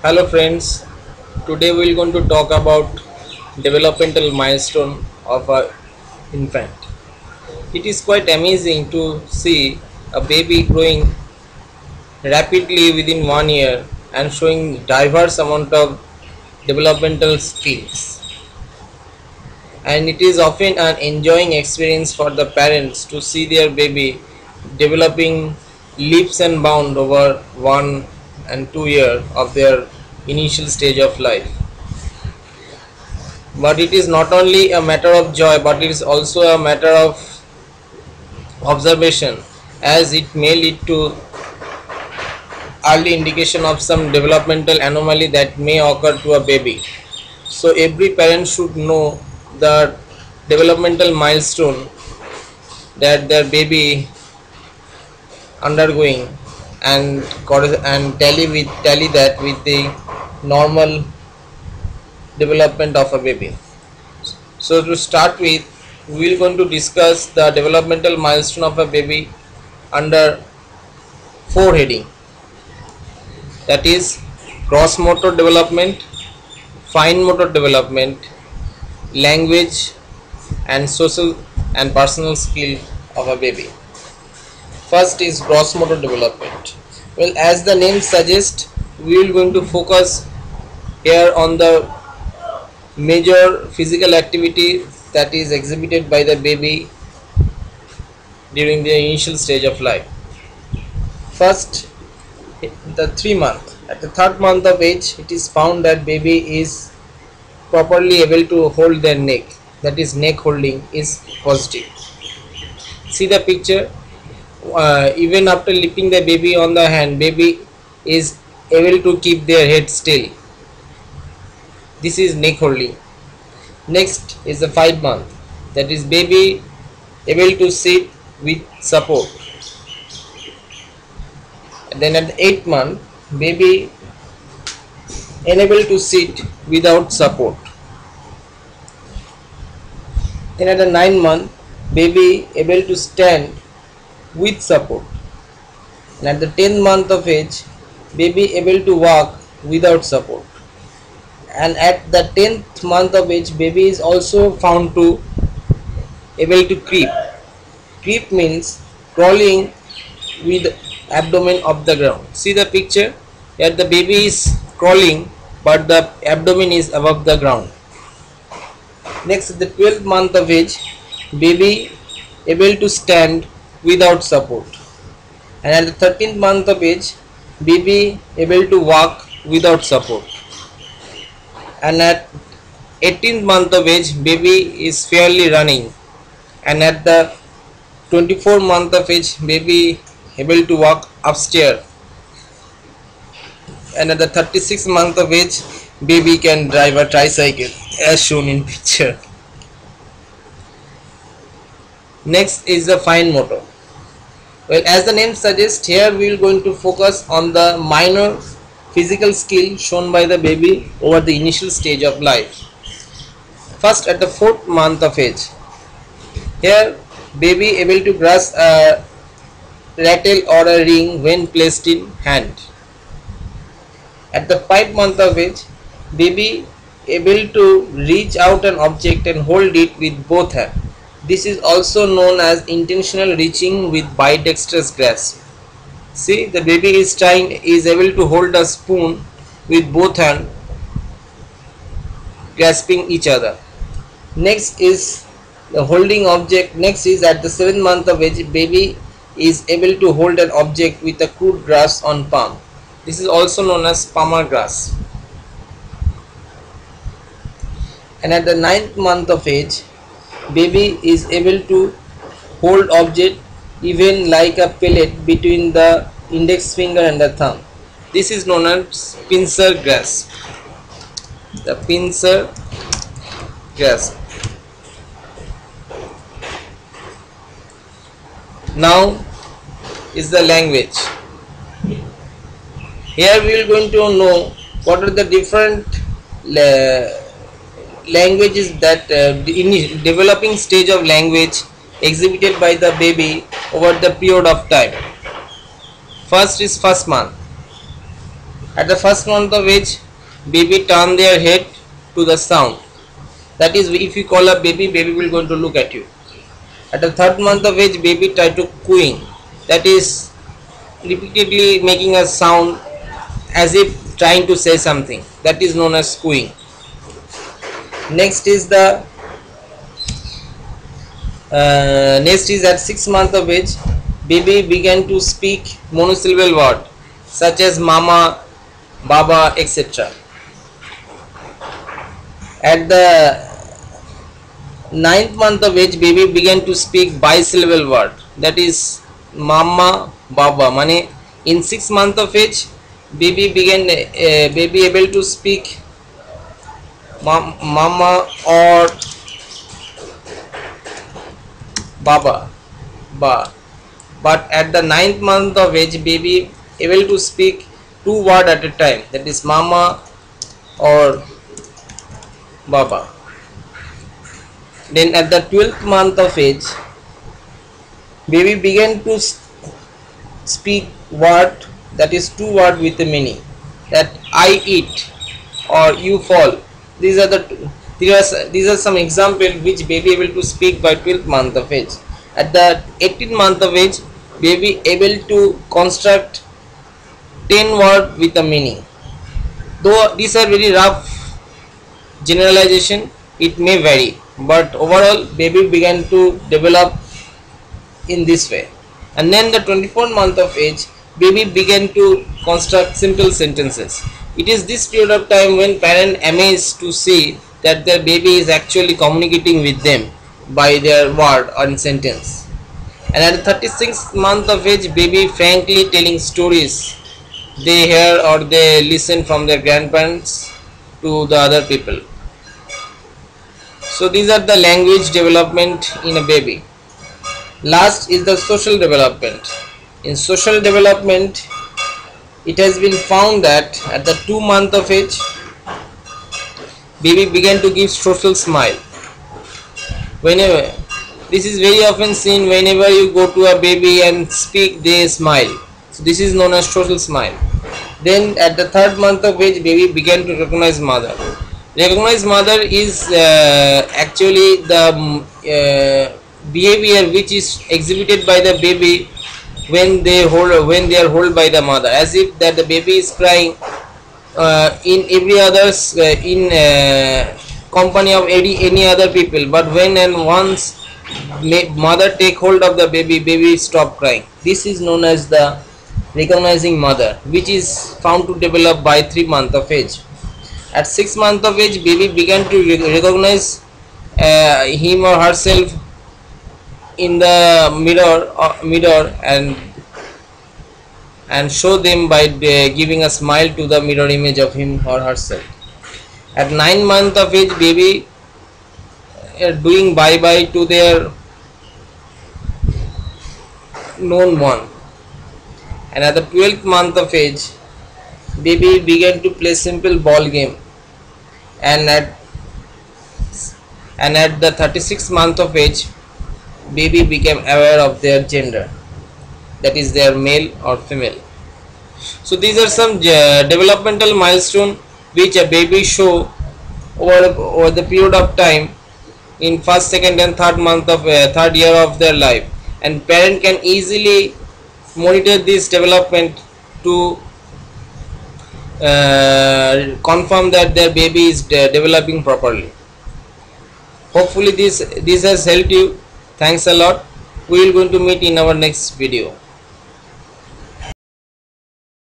Hello friends, today we are going to talk about developmental milestone of a infant. It is quite amazing to see a baby growing rapidly within 1 year and showing diverse amount of developmental skills. And it is often an enjoying experience for the parents to see their baby developing leaps and bounds over 1 and 2 years of their initial stage of life. But it is not only a matter of joy, but it is also a matter of observation, as it may lead to early indication of some developmental anomaly that may occur to a baby. So every parent should know the developmental milestone that their baby undergoing, and tally that with the normal development of a baby. So to start with, we are going to discuss the developmental milestone of a baby under four heading, that is gross motor development, fine motor development, language, and social and personal skill of a baby. First is gross motor development. Well, as the name suggests, we are going to focus here on the major physical activity that is exhibited by the baby during the initial stage of life. First, the 3 month. At the third month of age, it is found that baby is properly able to hold their neck. That is, neck holding is positive. See the picture. Even after lifting the baby on the hand, baby is able to keep their head still. This is neck holding. Next is the 5 month. That is, baby able to sit with support. And then at the 8th month, baby unable to sit without support. Then at the 9th month, baby able to stand with support. And at the 10th month of age, baby able to walk without support. And at the 10th month of age, baby is also found to able to creep. Creep means crawling with abdomen of the ground. See the picture. Here the baby is crawling, but the abdomen is above the ground. Next, at the 12th month of age, baby able to stand without support. And at the 13th month of age, baby able to walk without support. And at 18th month of age, baby is fairly running. And at the 24th month of age, baby able to walk upstairs. And at the 36th month of age, baby can drive a tricycle, as shown in picture. Next is the fine motor. Well, as the name suggests, here we are going to focus on the minor physical skill shown by the baby over the initial stage of life. First, at the 4th month of age, here baby able to grasp a rattle or a ring when placed in hand. At the 5th month of age, baby able to reach out an object and hold it with both hands. This is also known as intentional reaching with bidextrous grasp. See, the baby is able to hold a spoon with both hands, grasping each other. Next is the holding object. Next is at the 7th month of age, baby is able to hold an object with a crude grasp on palm. This is also known as palmar grasp. And at the 9th month of age, baby is able to hold object even like a pellet between the index finger and the thumb. This is known as pincer grasp. The pincer grasp. Now is the language. Here we are going to know what are the different languages that in developing stage of language exhibited by the baby over the period of time. First is first month. At the first month of age, baby turn their head to the sound. That is, if you call a baby, baby will going to look at you. At the third month of age, baby try to cooing. That is repeatedly making a sound as if trying to say something. That is known as cooing. Next is at 6 months of age, baby began to speak monosyllable word such as mama, baba, etc. At the 9th month of age, baby began to speak bisyllable word, that is mama, baba. Mane in 6 month of age, baby able to speak mama or baba, ba. But at the 9th month of age, baby able to speak 2 words at a time, that is mama or baba. Then at the 12th month of age, baby began to speak word, that is 2 words with a meaning, that I eat or you fall. These are some examples which baby able to speak by 12th month of age. At the 18th month of age, baby able to construct 10 words with a meaning. Though these are very rough generalization, it may vary, but overall baby began to develop in this way. And then the 24th month of age, baby began to construct simple sentences. It is this period of time when parents amazed to see that their baby is actually communicating with them by their word or sentence. And at the 36th month of age, baby frankly telling stories they hear or they listen from their grandparents to the other people. So these are the language development in a baby. Last is the social development. In social development, it has been found that at the 2 month of age, baby began to give social smile. Whenever this is very often seen, whenever you go to a baby and speak, they smile. So this is known as social smile. Then at the 3rd month of age, baby began to recognize mother. Recognize mother is actually the behavior which is exhibited by the baby when they are held by the mother, as if that the baby is crying in every others in company of any other people, but when and once mother take hold of the baby stop crying. This is known as the recognizing mother, which is found to develop by 3 months of age. At 6 months of age, baby began to recognize him or herself in the mirror and show them by giving a smile to the mirror image of him or herself. At 9 months of age, baby doing bye bye to their known one. And at the 12th month of age, baby began to play simple ball game. And at the 36th month of age, baby became aware of their gender, that is their male or female. So these are some developmental milestones which a baby show over the period of time in 1st, 2nd and 3rd month of 3rd year of their life, and parent can easily monitor this development to confirm that their baby is developing properly. Hopefully this has helped you. Thanks a lot. We will going to meet in our next video.